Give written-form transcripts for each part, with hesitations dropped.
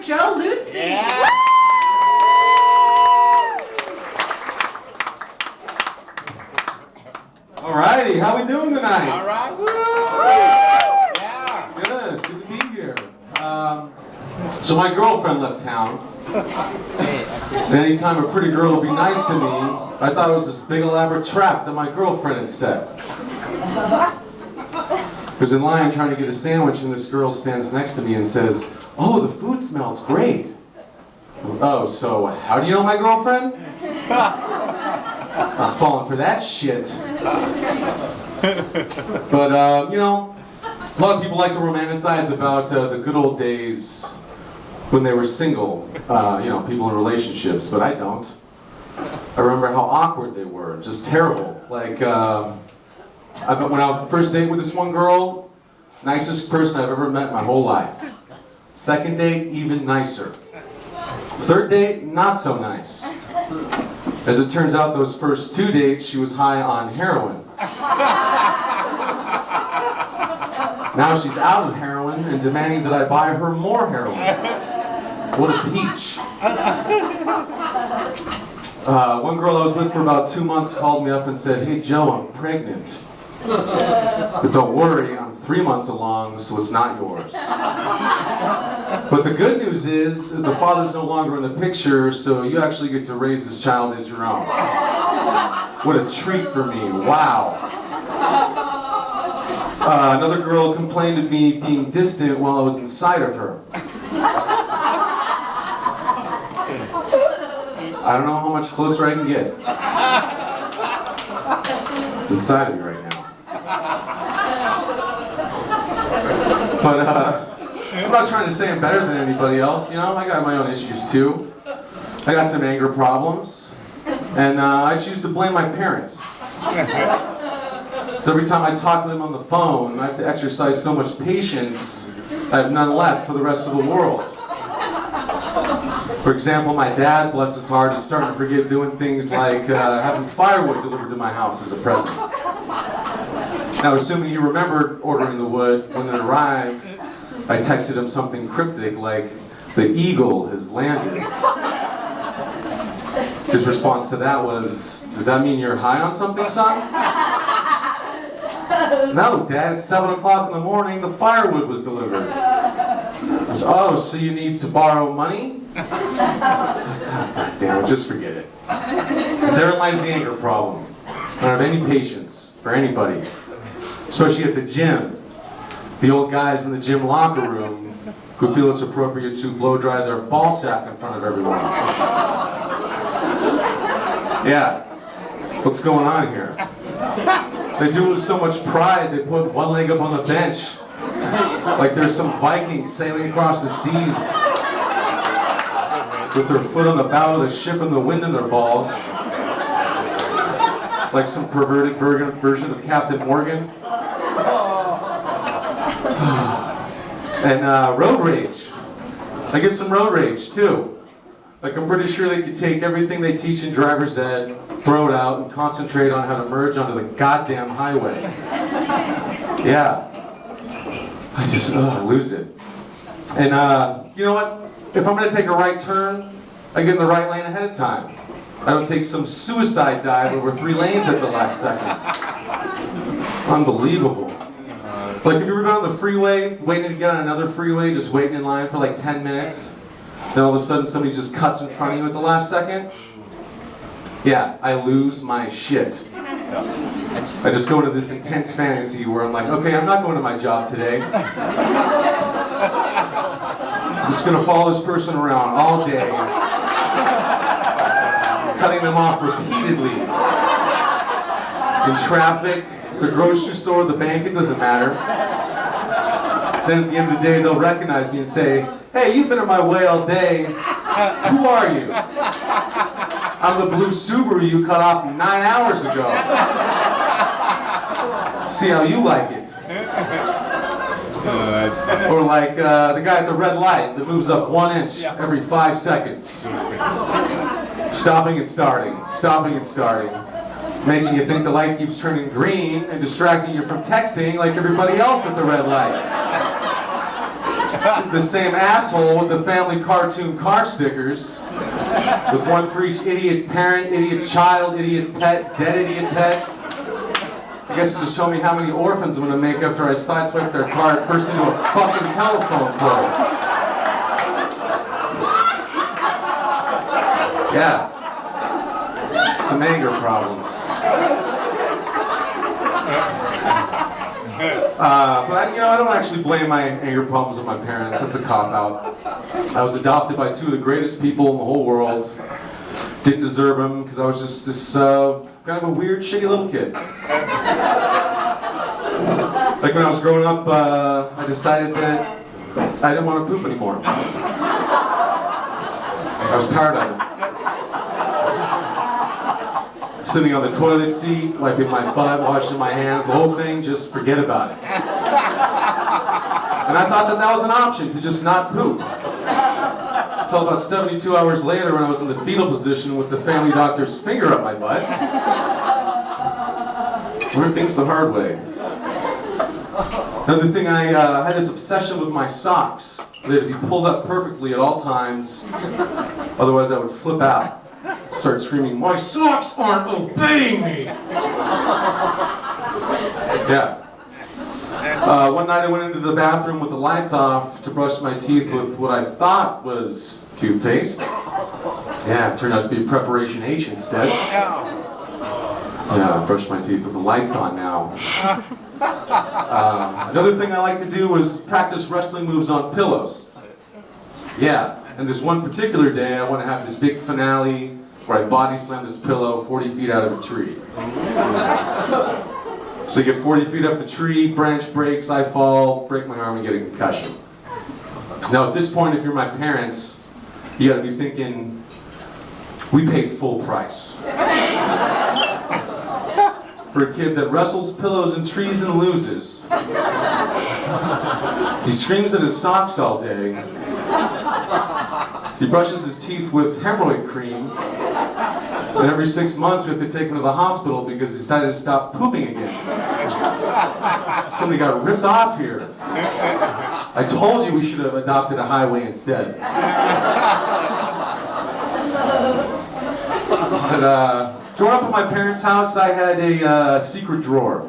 Joe Lutzy. Yeah. Alrighty, how we doing tonight? All right. Yeah. Good, it's good to be here. So my girlfriend left town. And anytime a pretty girl would be nice to me, I thought it was this big elaborate trap that my girlfriend had set. I was in line trying to get a sandwich and this girl stands next to me and says, "Oh, the food smells great." "Oh, so how do you know my girlfriend?" "Not falling for that shit." But, you know, a lot of people like to romanticize about the good old days when they were single, you know, people in relationships, but I don't. I remember how awkward they were, just terrible. Like, when I first date with this one girl, nicest person I've ever met in my whole life. Second date, even nicer. Third date, not so nice. As it turns out, those first 2 dates, she was high on heroin. Now she's out of heroin and demanding that I buy her more heroin. What a peach. One girl I was with for about 2 months called me up and said, "Hey Joe, I'm pregnant. But don't worry, I'm 3 months along, so it's not yours." But the good news is the father's no longer in the picture, so you actually get to raise this child as your own. What a treat for me, wow. Another girl complained of me being distant while I was inside of her. I don't know how much closer I can get. Inside of you right now. But I'm not trying to say I'm better than anybody else, you know, I got my own issues too. I got some anger problems, and I choose to blame my parents. So every time I talk to them on the phone, I have to exercise so much patience, I have none left for the rest of the world. For example, my dad, bless his heart, is starting to forget doing things like having firewood delivered to my house as a present. Now, assuming he remembered ordering the wood, when it arrived, I texted him something cryptic like, "The eagle has landed." His response to that was, "Does that mean you're high on something, son?" "No, Dad, it's 7 o'clock in the morning, the firewood was delivered." I said, "Oh, so you need to borrow money?" God damn it, just forget it. Therein lies the anger problem. I don't have any patience for anybody. Especially at the gym. The old guys in the gym locker room who feel it's appropriate to blow dry their ball sack in front of everyone. Yeah, what's going on here? They do it with so much pride, they put one leg up on the bench, like there's some Viking sailing across the seas, with their foot on the bow of the ship and the wind in their balls, like some perverted version of Captain Morgan. And road rage. I get some road rage too. Like, I'm pretty sure they could take everything they teach in driver's ed, throw it out, and concentrate on how to merge onto the goddamn highway. Yeah. I just lose it. And you know what? If I'm going to take a right turn, I get in the right lane ahead of time. I don't take some suicide dive over 3 lanes at the last second. Unbelievable. Like, have you ever been on the freeway, waiting to get on another freeway, just waiting in line for like 10 minutes? Then all of a sudden somebody just cuts in front of you at the last second? Yeah, I lose my shit. I just go into this intense fantasy where I'm like, okay, I'm not going to my job today. I'm just going to follow this person around all day, cutting them off repeatedly. In traffic, the grocery store, the bank, it doesn't matter. Then at the end of the day, they'll recognize me and say, "Hey, you've been in my way all day. Who are you?" "I'm the blue Subaru you cut off 9 hours ago. See how you like it." Or like the guy at the red light that moves up 1 inch every 5 seconds. Stopping and starting, stopping and starting. Making you think the light keeps turning green and distracting you from texting like everybody else at the red light. is the same asshole with the family cartoon car stickers, with one for each idiot parent, idiot child, idiot pet, dead idiot pet. I guess to show me how many orphans I'm gonna make after I sideswipe their car first into a fucking telephone pole. Yeah. Some anger problems. But I don't actually blame my anger problems on my parents. That's a cop-out. I was adopted by two of the greatest people in the whole world. Didn't deserve them because I was just this kind of a weird, shitty little kid. Like when I was growing up, I decided that I didn't want to poop anymore. I was tired of it. Sitting on the toilet seat, wiping my butt, washing my hands, the whole thing, just forget about it. And I thought that that was an option, to just not poop. Until about 72 hours later when I was in the fetal position with the family doctor's finger up my butt. Learned things the hard way. Another thing, I had this obsession with my socks. They had to be pulled up perfectly at all times, otherwise I would flip out. Start screaming, "My socks aren't obeying me!" Yeah. One night I went into the bathroom with the lights off to brush my teeth with what I thought was toothpaste. Yeah, it turned out to be Preparation H instead. Yeah, I brushed my teeth with the lights on now. Another thing I like to do was practice wrestling moves on pillows. Yeah, and there's one particular day I want to have this big finale where I body slam this pillow 40 feet out of a tree. So you get 40 feet up the tree, branch breaks, I fall, break my arm and get a concussion. Now at this point, if you're my parents, you gotta be thinking, we paid full price. For a kid that wrestles pillows and trees and loses. He screams at his socks all day. He brushes his teeth with hemorrhoid cream. And every 6 months we have to take him to the hospital because he decided to stop pooping again. Somebody got ripped off here. I told you we should have adopted a highway instead. But, growing up at my parents' house, I had a secret drawer.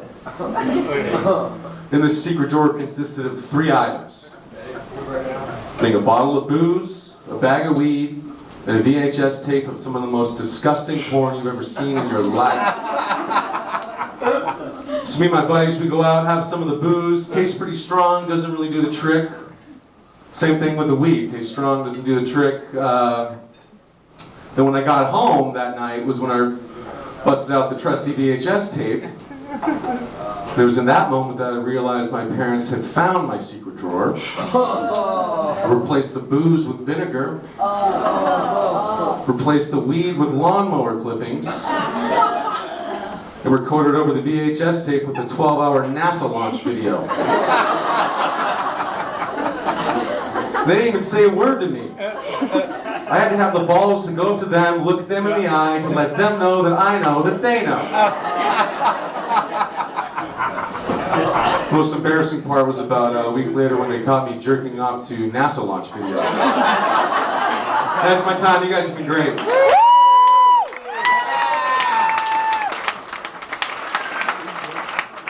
And this secret drawer consisted of 3 items. Being a bottle of booze, a bag of weed, and a VHS tape of some of the most disgusting porn you've ever seen in your life. So me and my buddies, we go out, have some of the booze, tastes pretty strong, doesn't really do the trick. Same thing with the weed, tastes strong, doesn't do the trick. Then when I got home that night was when I busted out the trusty VHS tape. It was in that moment that I realized my parents had found my secret drawer. I replaced the booze with vinegar. Replaced the weed with lawnmower clippings. And recorded over the VHS tape with a 12-hour NASA launch video. They didn't even say a word to me. I had to have the balls to go up to them, look them in the eye, to let them know that I know that they know. The most embarrassing part was about a week later when they caught me jerking off to NASA launch videos. That's my time. You guys have been great.